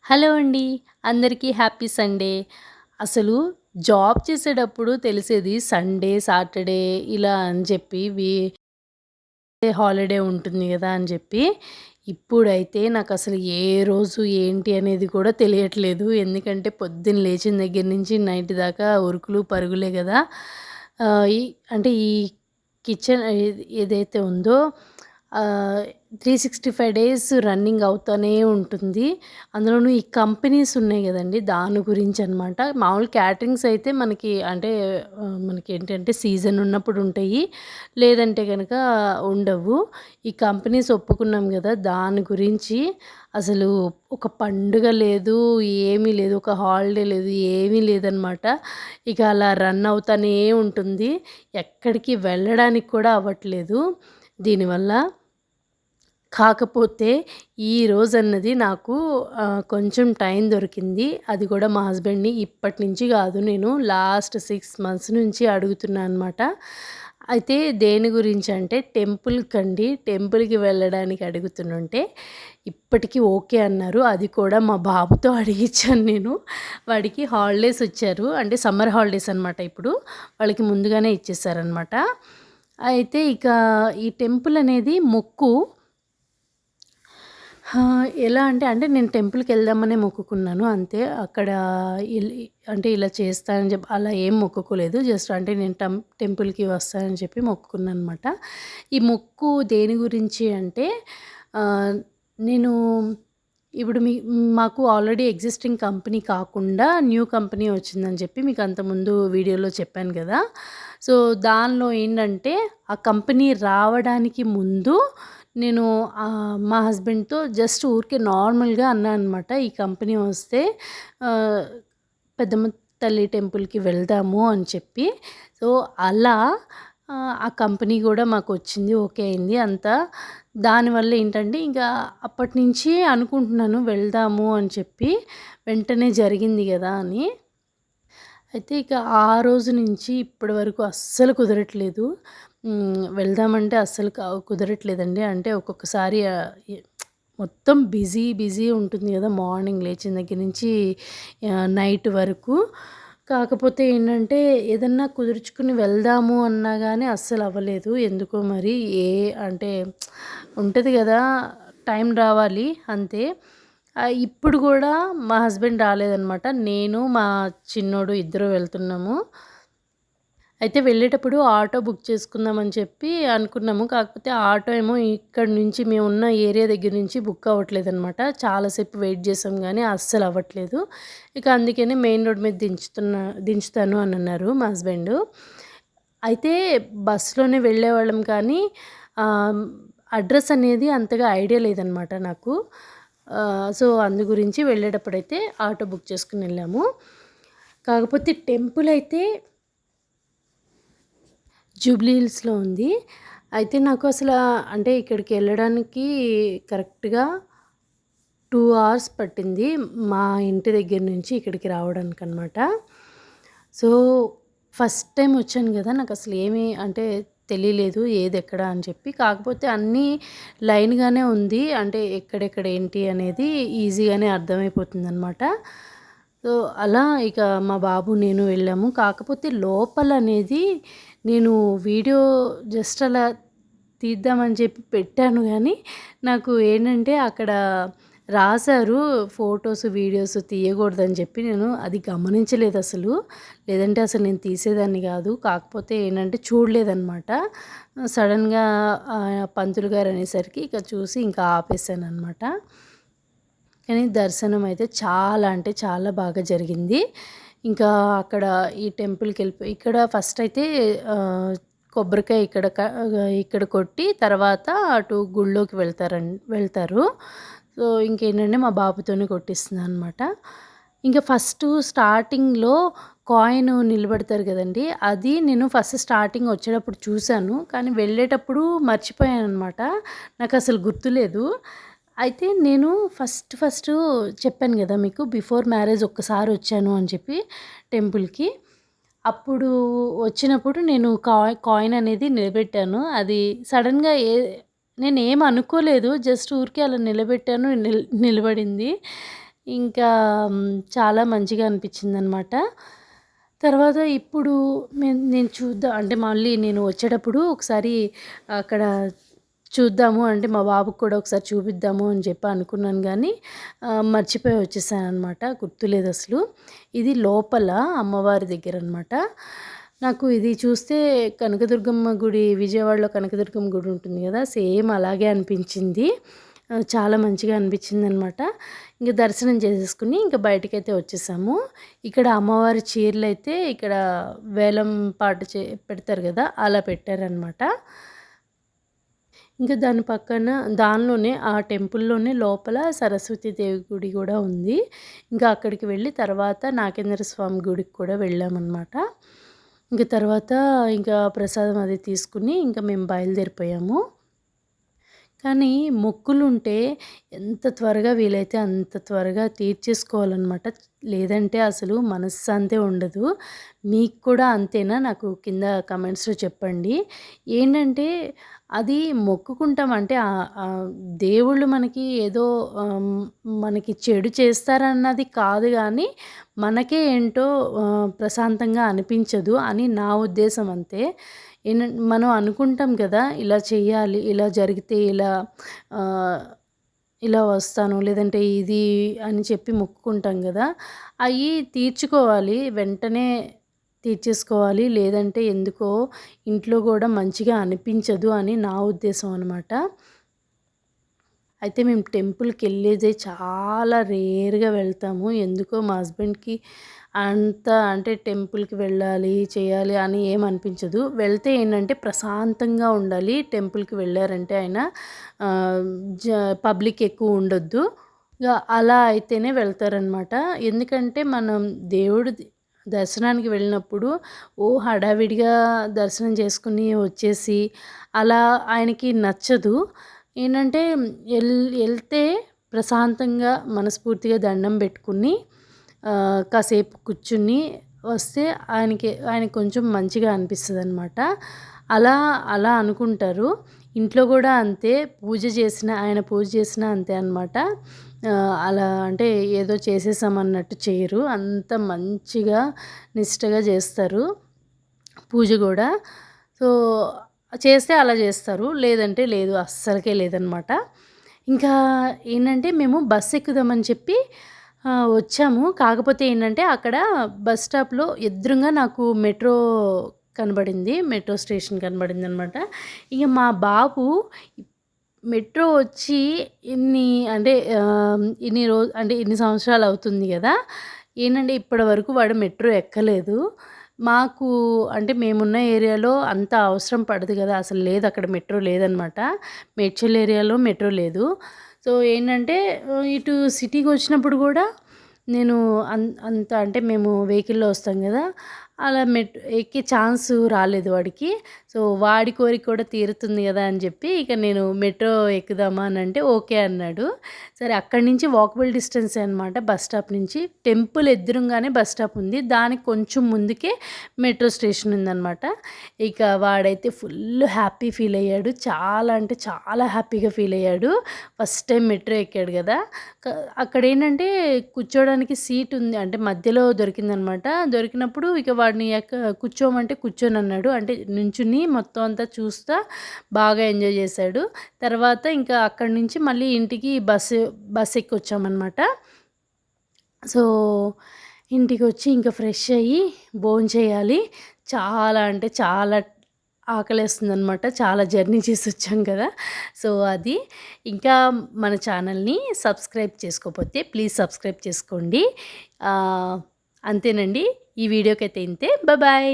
Hello అండి. అందరికీ happy Sunday. అసలు జాబ్ చేసేటప్పుడు తెలిసేది సండే, సాటర్డే ఇలా అని చెప్పి హాలిడే ఉంటుంది గదా అని జెప్పి. ఇప్పుడైతే నాకసలు ఏ రోజు ఏంటి అనేది కూడా తెలియట్లేదు. ఎందుకంటే పొద్దున్న లేచిన దగ్గర నుంచి నైట్ దాకా ఉరుకులు పరుగులే గదా! ఆహ్, ఈ అంటే ఈ కిచెన్ ఏదైతే ఉందో 365 డేస్ రన్నింగ్ అవుతానే ఉంటుంది. అందులోనూ ఈ కంపెనీస్ ఉన్నాయి గదండీ! దాని గురించనమాట. మామూలు క్యాటరింగ్స్ అయితే మనకి అంటే మనకేంటంటే సీజన్ ఉన్నప్పుడు ఉంటాయి. లేదంటే గనక ఉండవు. ఈ కంపెనీస్ ఒప్పుకున్నాం గదా! దాని గురించి అసలు ఒక పండుగ లేదు, ఏమీ లేదు. ఒక హాలిడే లేదు, ఏమీ లేదనమాట. ఇక అలా రన్ అవుతానే ఉంటుంది. ఎక్కడికి వెళ్ళడానికి కూడా అవ్వట్లేదు దీనివల్ల. కాకపోతే ఈ రోజన్నది నాకు కొంచెం టైం దొరికింది. అది కూడా మా హస్బెండ్‌ని ఇప్పటి నుంచి గాదు, నేను లాస్ట్ 6 మంత్స్ నుంచి అడుగుతున్నా అనమాట. అయితే దేని గురించంటే టెంపుల్‌కండి. టెంపుల్‌కి వెళ్ళడానికి అడుగుతుంటే ఇప్పటికి ఓకే అన్నారు. అది కూడా మా బాబుతో అడిగిచ్చాను నేను. వాడికి హాలిడేస్ వచ్చారు. అంటే సమ్మర్ హాలిడేస్ అనమాట ఇప్పుడు. వాళ్ళకి ముందుగానే ఇచ్చేసారనమాట. అయితే ఇక ఈ టెంపుల్ అనేది మొక్కు. ఎలా అంటే నేను టెంపుల్‌కెళ్దామనే మొక్కుకున్నాను అంతే. అక్కడ ఇల్ అంటే ఇలా చేస్తానని చెప్పి అలా ఏం మొక్కుకోలేదు. జస్ట్ అంటే నేను టెంపుల్‌కి వస్తానని చెప్పి మొక్కుకున్నాననమాట. ఈ మొక్కు దేని గురించి అంటే ఆహ్, నేను ఇప్పుడు మాకు ఆల్రెడీ ఎగ్జిస్టింగ్ కంపెనీ కాకుండా న్యూ కంపెనీ వచ్చిందని చెప్పి మీకు అంతకుముందు వీడియోలో చెప్పాను గదా! సో, దానిలో ఏంటంటే ఆ కంపెనీ రావడానికి ముందు నేను మా హస్బెండ్‌తో జస్ట్ ఊరికే నార్మల్‌గా అన్నా అనమాట. ఈ కంపెనీ వస్తే ఆహ్, పెద్దమ్మ తల్లి టెంపుల్‌కి వెళ్దాము అని చెప్పి. సో, అలా ఆ కంపెనీ గూడా మాకొచ్చింది. ఓకే అయింది అంతా. దానివల్ల ఏంటంటే ఇంకా అప్పటినుంచి అనుకుంటున్నాను వెళ్దాము అని చెప్పి. వెంటనే జరిగింది గదా అని. అయితే ఇక ఆ రోజు నుంచి ఇప్పటి వరకు అస్సలు కుదరట్లేదు. వెళ్దామంటే అస్సలు కుదరట్లేదండి. అంటే ఒక్కొక్కసారి మొత్తం బిజీ ఉంటుంది గదా! మార్నింగ్ లేచిన దగ్గర నుంచి నైట్ వరకు. కాకపోతే ఏంటంటే ఏదన్నా కుదుర్చుకుని వెళ్దాము అన్నా గానీ అస్సలు అవ్వలేదు. ఎందుకో మరి అంటే ఉంటది గదా! టైం రావాలి అంతే. ఇప్పుడు గూడా మా హస్బెండ్ రాలేదనమాట. నేను, మా చిన్నోడు ఇద్దరు వెళ్తున్నాము. అయితే వెళ్ళేటప్పుడు ఆటో బుక్ చేసుకుందామని చెప్పి అనుకున్నాము. కాకపోతే ఆటో ఏమో ఇక్కడి నుంచి మేమున్న ఏరియా దగ్గర నుంచి బుక్ అవ్వట్లేదనమాట. చాలాసేపు వెయిట్ చేసాం గానీ అస్సలు అవ్వట్లేదు. ఇక అందుకని మెయిన్ రోడ్ మీద దించుతాను అని అన్నారు మా హస్బెండు. అయితే బస్సులోనే వెళ్ళేవాళ్ళం కానీ ఆహ్, అడ్రస్ అనేది అంతగా ఐడియా లేదనమాట నాకు. సో, అందు గురించి వెళ్ళేటప్పుడైతే ఆటో బుక్ చేసుకొని వెళ్ళాము. కాకపోతే టెంపుల్ అయితే జూబ్లీ హిల్స్‌లో ఉంది. అయితే నాకు అంటే ఇక్కడికెళ్ళడానికి కరెక్ట్‌గా 2 అవర్స్ పట్టింది. మా ఇంటి దగ్గర నుంచి ఇక్కడికి రావడానికనమాట. సో, ఫస్ట్ టైమ్ వచ్చాను గదా! నాకసలు ఏమి అంటే తెలియలేదు ఏదెక్కడ అని చెప్పి. కాకపోతే అన్నీ లైన్‌గానే ఉంది. అంటే ఎక్కడెక్కడ ఏంటి అనేది ఈజీగానే అర్థమైపోతుందనమాట. సో, అలా ఇక మా బాబు, నేను వెళ్ళాము. కాకపోతే లోపలనేది నేను వీడియో జస్ట్ అలా తీద్దామని చెప్పి పెట్టాను గానీ, నాకు ఏంటంటే అక్కడ రాసారు ఫోటోస్, వీడియోస్ తీయకూడదని చెప్పి. నేను అది గమనించలేదసలు. లేదంటే అసలు నేను తీసేదాన్ని గాదు. కాకపోతే ఏంటంటే చూడలేదనమాట. సడెన్‌గా పంతులు గారు అనేసరికి ఇక చూసి ఇంకా ఆపేసాననమాట. కానీ దర్శనం అయితే చాలా అంటే చాలా బాగా జరిగింది. ఇంకా అక్కడ ఈ టెంపుల్‌కెళ్ళిపోయి ఇక్కడ ఫస్ట్ అయితే కొబ్బరికాయ ఇక్కడ కొట్టి తర్వాత అటు గుడిలోకి వెళ్తారు. సో, ఇంకేంటంటే మా బాబుతోనే కొట్టిస్తున్నాననమాట. ఇంకా ఫస్టు స్టార్టింగ్‌లో కాయిన్ నిలబెడతారు గదండీ! అది నేను ఫస్ట్ స్టార్టింగ్ వచ్చేటప్పుడు చూసాను. కానీ వెళ్ళేటప్పుడు మర్చిపోయాననమాట. నాకసలు గుర్తులేదు. అయితే నేను ఫస్టు చెప్పాను గదా! మీకు బిఫోర్ మ్యారేజ్ ఒక్కసారొచ్చాను అని చెప్పి టెంపుల్‌కి. అప్పుడు వచ్చినప్పుడు నేను కాయిన్ అనేది నిలబెట్టాను. అది సడెన్‌గా నేనేం అనుకోలేదు. జస్ట్ ఊరికే అలా నిలబెట్టాను. నిలబడింది. ఇంకా చాలా మంచిగా అనిపించిందనమాట. తర్వాత ఇప్పుడు నేను చూద్దాం అంటే మళ్ళీ నేను వచ్చేటప్పుడు ఒకసారి అక్కడ చూద్దాము అంటే మా బాబుకి కూడా ఒకసారి చూపిద్దాము అని చెప్పి అనుకున్నాను కానీ మర్చిపోయి వచ్చేసాననమాట. గుర్తులేదసలు. ఇది లోపల అమ్మవారి దగ్గరనమాట. నాకు ఇది చూస్తే కనకదుర్గమ్మ గుడి, విజయవాడలో కనకదుర్గమ్మ గుడి ఉంటుంది కదా, సేమ్ అలాగే అనిపించింది. చాలా మంచిగా అనిపించిందనమాట. ఇంక దర్శనం చేసేసుకుని ఇంక బయటికైతే వచ్చేసాము. ఇక్కడ అమ్మవారి చీరలైతే ఇక్కడ వేలం పాట పెడతారు కదా, అలా పెట్టారనమాట. ఇంకా దాని పక్కన దానిలోనే ఆ టెంపుల్లోనే లోపల సరస్వతీదేవి గుడి కూడా ఉంది. ఇంకా అక్కడికి వెళ్ళి తర్వాత నాగేంద్ర స్వామి గుడికి కూడా వెళ్ళామన్నమాట. ఇంక తర్వాత ఇంకా ప్రసాదం అది తీసుకుని ఇంకా మేము బయలుదేరిపోయాము. కానీ మొక్కులుంటే ఎంత త్వరగా వీలైతే అంత త్వరగా తీర్చేసుకోవాలన్నమాట. లేదంటే అసలు మనశ్శాంతే ఉండదు. మీకు కూడా అంతేనా? నాకు కింద కమెంట్స్‌లో చెప్పండి. ఏంటంటే అది మొక్కుకుంటాం అంటే దేవుళ్ళు మనకి ఏదో మనకి చెడు చేస్తారన్నది కాదు గానీ, మనకే ఏంటో ప్రశాంతంగా అనిపించదు అని నా ఉద్దేశం అంతే. మనం అనుకుంటాం కదా, ఇలా చెయ్యాలి, ఇలా జరిగితే ఇలా వస్తాను, లేదంటే ఇది అని చెప్పి మొక్కుకుంటాం కదా, అవి తీర్చుకోవాలి, వెంటనే తీర్చేసుకోవాలి. లేదంటే ఎందుకో ఇంట్లో కూడా మంచిగా అనిపించదు అని నా ఉద్దేశం అనమాట. అయితే మేము టెంపుల్కి వెళ్ళేదే చాలా రేర్గా వెళ్తాము. ఎందుకో మా హస్బెండ్కి అంత అంటే టెంపుల్కి వెళ్ళాలి, చేయాలి అని ఏం అనిపించదు. వెళ్తే ఏంటంటే ప్రశాంతంగా ఉండాలి. టెంపుల్కి వెళ్ళారంటే ఆయన పబ్లిక్ ఎక్కువ ఉండొద్దు. ఇక అలా అయితేనే వెళ్తారనమాట. ఎందుకంటే మనం దేవుడి దర్శనానికి వెళ్ళినప్పుడు హడావిడిగా దర్శనం చేసుకుని వచ్చేసి అలా ఆయనకి నచ్చదు. ఏంటంటే వెళ్తే ప్రశాంతంగా మనస్ఫూర్తిగా దండం పెట్టుకుని కాసేపు కూర్చుని వస్తే ఆయనకి కొంచెం మంచిగా అనిపిస్తుందనమాట. అలా అలా అనుకుంటారు. ఇంట్లో కూడా అంతే. ఆయన పూజ చేసినా అంతే అనమాట. అలా అంటే ఏదో చేసేసామన్నట్టు చేయరు. అంత మంచిగా నిష్టగా చేస్తారు పూజ కూడా. సో చేస్తే అలా చేస్తారు, లేదంటే లేదు, అస్సలకే లేదనమాట. ఇంకా ఏంటంటే మేము బస్ ఎక్కుదామని చెప్పి వచ్చాము. కాకపోతే ఏంటంటే అక్కడ బస్ స్టాప్‌లో ఎదురుంగా నాకు మెట్రో కనబడింది. మెట్రో స్టేషన్ కనబడిందనమాట. ఇక మా బాబు మెట్రో వచ్చి ఇన్ని సంవత్సరాలు అవుతుంది కదా, ఏంటంటే ఇప్పటి వరకు వాడు మెట్రో ఎక్కలేదు. మాకు అంటే మేమున్న ఏరియాలో అంత అవసరం పడదు కదా, అసలు లేదు, అక్కడ మెట్రో లేదనమాట. మేడ్చల్ ఏరియాలో మెట్రో లేదు. సో ఏంటంటే ఇటు సిటీకి వచ్చినప్పుడు కూడా నేను అంత అంటే మేము వెహికల్‌లో వస్తాం కదా, అలా ఎక్కే ఛాన్సు రాలేదు వాడికి. సో వాడి కోరిక కూడా తీరుతుంది కదా అని చెప్పి ఇక నేను మెట్రో ఎక్కుదామా అని అంటే ఓకే అన్నాడు. సరే అక్కడి నుంచి వాకబుల్ డిస్టెన్సే అనమాట బస్ స్టాప్ నుంచి. టెంపుల్ ఎదురుంగానే బస్ స్టాప్ ఉంది. దానికి కొంచెం ముందుకే మెట్రో స్టేషన్ ఉందనమాట. ఇక వాడైతే ఫుల్ హ్యాపీ ఫీల్ అయ్యాడు. చాలా అంటే చాలా హ్యాపీగా ఫీల్ అయ్యాడు. ఫస్ట్ టైం మెట్రో ఎక్కాడు కదా. అక్కడ ఏంటంటే కూర్చోడానికి సీట్ ఉంది, అంటే మధ్యలో దొరికిందనమాట. దొరికినప్పుడు ఇక వాడిని కూర్చోమంటే కూర్చోనన్నాడు. అంటే నుంచుని మొత్తం అంతా చూస్తా బాగా ఎంజాయ్ చేశాడు. తర్వాత ఇంకా అక్కడి నుంచి మళ్ళీ ఇంటికి బస్ ఎక్కి వచ్చామన్నమాట. సో ఇంటికి వచ్చి ఇంకా ఫ్రెష్ అయ్యి భోంచేయాలి. చాలా అంటే చాలా ఆకలేస్తుందనమాట. చాలా జర్నీ చేసి వచ్చాం కదా. సో అది ఇంకా మన ఛానల్ని సబ్స్క్రైబ్ చేసుకోకపోతే ప్లీజ్ సబ్స్క్రైబ్ చేసుకోండి. అంతేనండి. ఈ వీడియోకైతే ఇంతే. బాయ్.